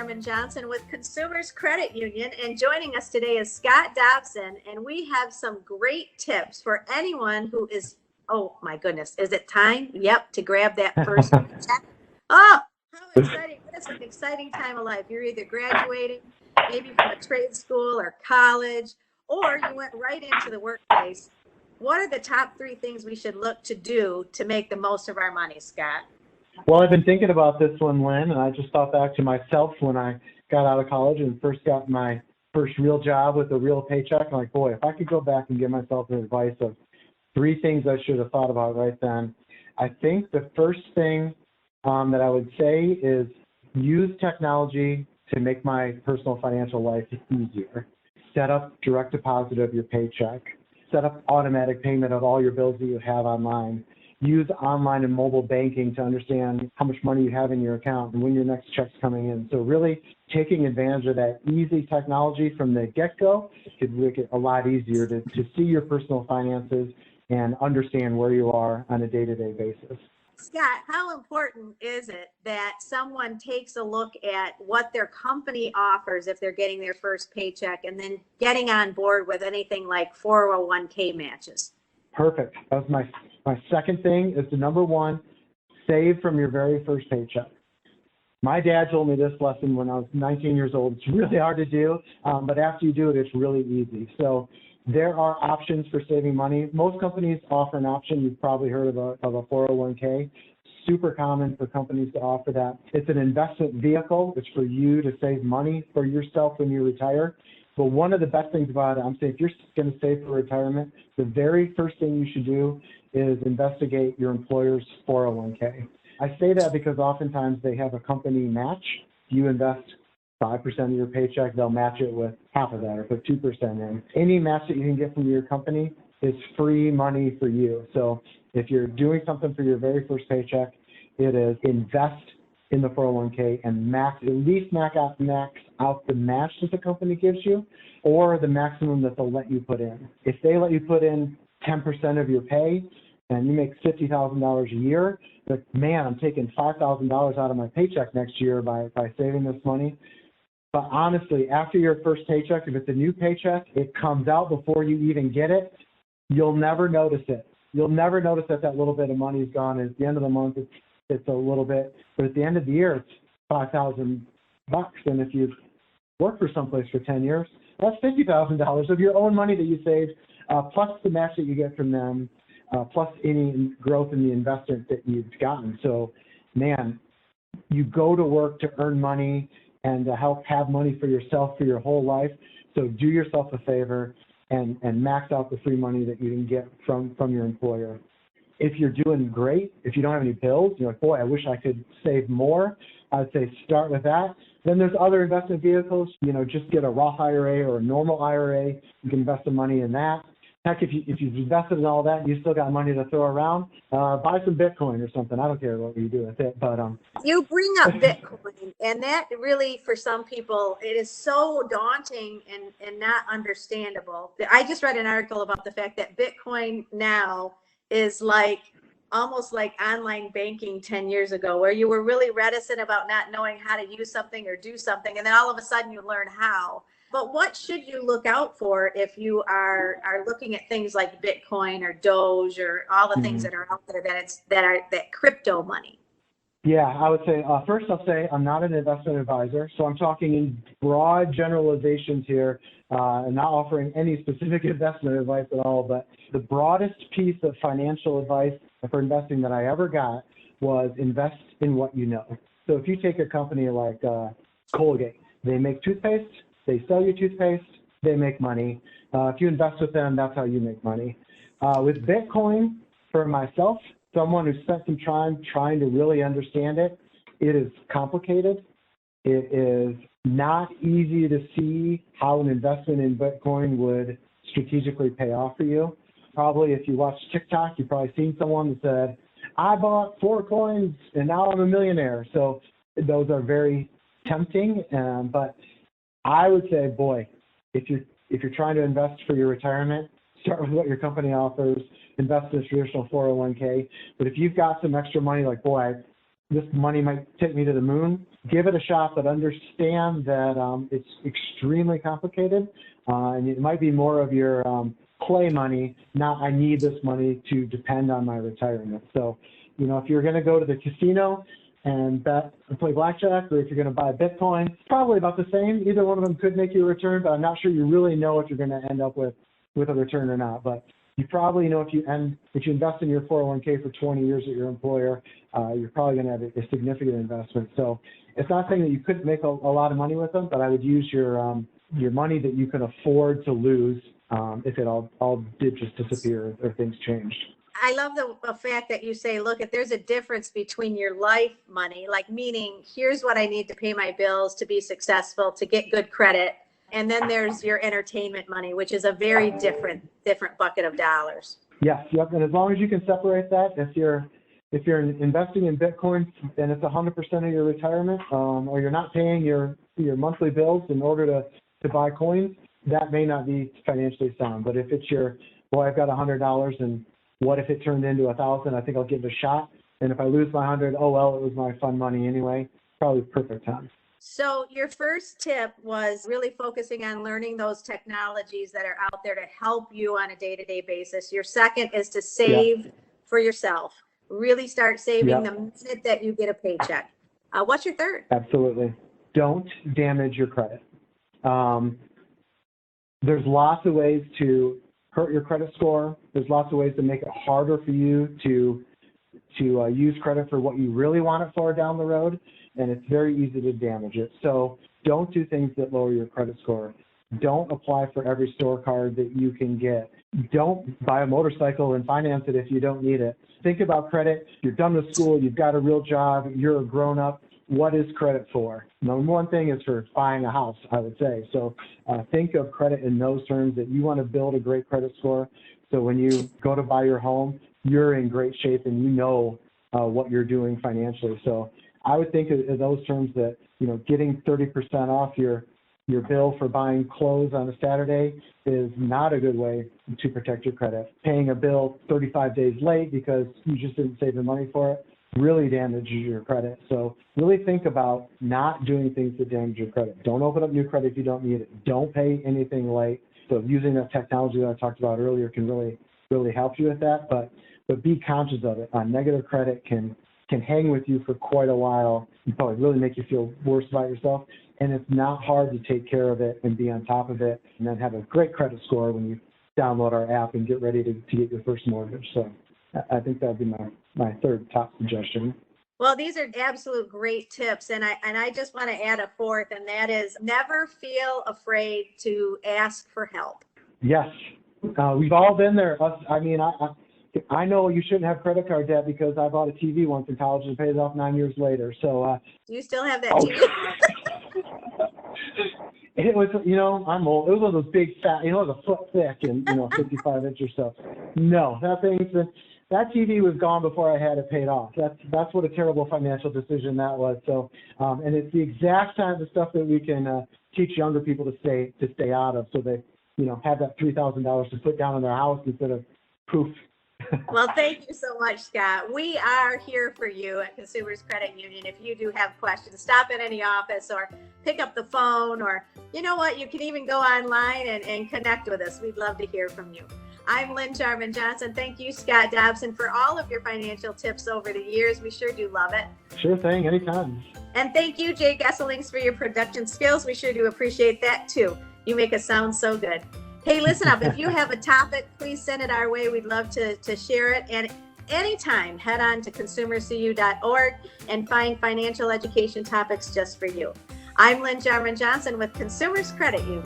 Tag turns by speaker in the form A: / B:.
A: Carmen Johnson with Consumers Credit Union, and joining us today is Scott Dobson, and we have some great tips for anyone who is, oh my goodness, is it time? Yep, to grab that first check. Oh, how exciting. It's an exciting time of life. You're either graduating, maybe from a trade school or college, or you went right into the workplace. What are the top 3 things we should look to do to make the most of our money, Scott?
B: Well, I've been thinking about this one, Lynn, and I just thought back to myself when I got out of college and first got my first real job with a real paycheck. I'm like, boy, if I could go back and give myself the advice of 3 things I should have thought about right then, I think the first thing that I would say is use technology to make my personal financial life easier. Set up direct deposit of your paycheck. Set up automatic payment of all your bills that you have online. Use online and mobile banking to understand how much money you have in your account and when your next check's coming in. So really taking advantage of that easy technology from the get-go could make it a lot easier to see your personal finances and understand where you are on a day-to-day basis.
A: Scott, how important is it that someone takes a look at what their company offers if they're getting their first paycheck and then getting on board with anything like 401k matches?
B: Perfect. That was my second thing is the number one, save from your very first paycheck. My dad told me this lesson when I was 19 years old. It's really hard to do, but after you do it, it's really easy. So there are options for saving money. Most companies offer an option. You've probably heard of a 401k. Super common for companies to offer that. It's an investment vehicle. It's for you to save money for yourself when you retire. But one of the best things about it, I'm saying if you're going to save for retirement, the very first thing you should do is investigate your employer's 401k. I say that because oftentimes they have a company match. You invest 5% of your paycheck, they'll match it with half of that or put 2% in. Any match that you can get from your company is free money for you. So if you're doing something for your very first paycheck, it is invest in the 401k and at least max out the match that the company gives you or the maximum that they'll let you put in. If they let you put in 10% of your pay and you make $50,000 a year, but man, I'm taking $5,000 out of my paycheck next year by saving this money. But honestly, after your first paycheck, if it's a new paycheck, it comes out before you even get it. You'll never notice it. You'll never notice that little bit of money is gone. At the end of the month, it's a little bit, but at the end of the year, it's $5,000. And if you've worked for someplace for 10 years, that's $50,000 of your own money that you saved, plus the match that you get from them, plus any growth in the investment that you've gotten. So, man, you go to work to earn money and to help have money for yourself for your whole life. So do yourself a favor and max out the free money that you can get from your employer. If you're doing great, if you don't have any bills, you're like, boy, I wish I could save more, I'd say start with that. Then there's other investment vehicles, just get a Roth IRA or a normal IRA. You can invest the money in that. Heck, if you've invested in all that and you still got money to throw around, buy some Bitcoin or something. I don't care what you do with it, but
A: you bring up Bitcoin, and that really, for some people, it is so daunting and not understandable. I just read an article about the fact that Bitcoin now is almost like online banking 10 years ago, where you were really reticent about not knowing how to use something or do something, and then all of a sudden you learn how. But what should you look out for if you are looking at things like Bitcoin or Doge or all the things that are out there that crypto money?
B: Yeah, I would say, first I'll say I'm not an investment advisor, so I'm talking in broad generalizations here and not offering any specific investment advice at all, but the broadest piece of financial advice for investing that I ever got was invest in what you know. So if you take a company like Colgate, they make toothpaste, they sell you toothpaste, they make money. If you invest with them, that's how you make money. With Bitcoin, for myself, someone who spent some time trying to really understand it, it is complicated. It is not easy to see how an investment in Bitcoin would strategically pay off for you. Probably if you watch TikTok, you've probably seen someone that said, I bought 4 coins and now I'm a millionaire. So those are very tempting, but I would say, boy, if you're trying to invest for your retirement, start with what your company offers, invest in a traditional 401k. But if you've got some extra money, like, boy, this money might take me to the moon, give it a shot, but understand that it's extremely complicated, and it might be more of your play money, not I need this money to depend on my retirement. So, if you're going to go to the casino and bet and play blackjack, or if you're going to buy Bitcoin, it's probably about the same. Either one of them could make you a return, but I'm not sure you really know if you're going to end up with a return or not. But you probably know if you invest in your 401k for 20 years at your employer, you're probably going to have a significant investment. So it's not saying that you couldn't make a lot of money with them, but I would use your money that you can afford to lose if it all did just disappear or things changed.
A: I love the fact that you say, look, if there's a difference between your life money, like meaning here's what I need to pay my bills to be successful, to get good credit. And then there's your entertainment money, which is a very different bucket of dollars.
B: Yes, yep. And as long as you can separate that, if you're investing in Bitcoin and it's 100% of your retirement, or you're not paying your monthly bills in order to buy coins, that may not be financially sound. But if it's I've got $100 and what if it turned into 1,000? I think I'll give it a shot. And if I lose my 100, oh well, it was my fun money anyway. Probably perfect time.
A: So your first tip was really focusing on learning those technologies that are out there to help you on a day-to-day basis. Your second is to save for yourself. Really start saving the minute that you get a paycheck. What's your third?
B: Absolutely. Don't damage your credit. There's lots of ways to hurt your credit score. There's lots of ways to make it harder for you to use credit for what you really want it for down the road, and it's very easy to damage it. So don't do things that lower your credit score. Don't apply for every store card that you can get. Don't buy a motorcycle and finance it if you don't need it. Think about credit. You're done with school. You've got a real job. You're a grown-up. What is credit for? Number one thing is for buying a house, I would say. So think of credit in those terms, that you want to build a great credit score. So when you go to buy your home, you're in great shape and you know what you're doing financially. So I would think of those terms, that getting 30% off your bill for buying clothes on a Saturday is not a good way to protect your credit. Paying a bill 35 days late because you just didn't save the money for it really damages your credit. So really think about not doing things that damage your credit. Don't open up new credit if you don't need it. Don't pay anything late. So using that technology that I talked about earlier can really help you with that. But be conscious of it. Negative credit can hang with you for quite a while and probably really make you feel worse about yourself. And it's not hard to take care of it and be on top of it and then have a great credit score when you download our app and get ready to get your first mortgage. So I think that would be my third top suggestion.
A: Well, these are absolute great tips. And I just want to add a fourth, and that is never feel afraid to ask for help.
B: Yes. We've all been there. I know you shouldn't have credit card debt because I bought a TV once in college and paid it off 9 years later. So
A: do you still have that TV?
B: It was, I'm old. It was one of those big fat, it was a foot thick and 55 inch or so. No, that TV was gone before I had it paid off. That's what a terrible financial decision that was. So, and it's the exact kind of stuff that we can teach younger people to stay out of, so they, have that $3,000 to put down in their house instead of poof.
A: Well, thank you so much, Scott. We are here for you at Consumers Credit Union. If you do have questions, stop at any office or pick up the phone, or you know what, you can even go online and connect with us. We'd love to hear from you. I'm Lynn Jarman Johnson. Thank you, Scott Dobson, for all of your financial tips over the years. We sure do love it.
B: Sure thing, anytime.
A: And thank you, Jay Gesselings, for your production skills. We sure do appreciate that too. You make us sound so good. Hey, listen up. If you have a topic, please send it our way. We'd love to share it. And anytime, head on to consumercu.org and find financial education topics just for you. I'm Lynn Jarman Johnson with Consumers Credit Union.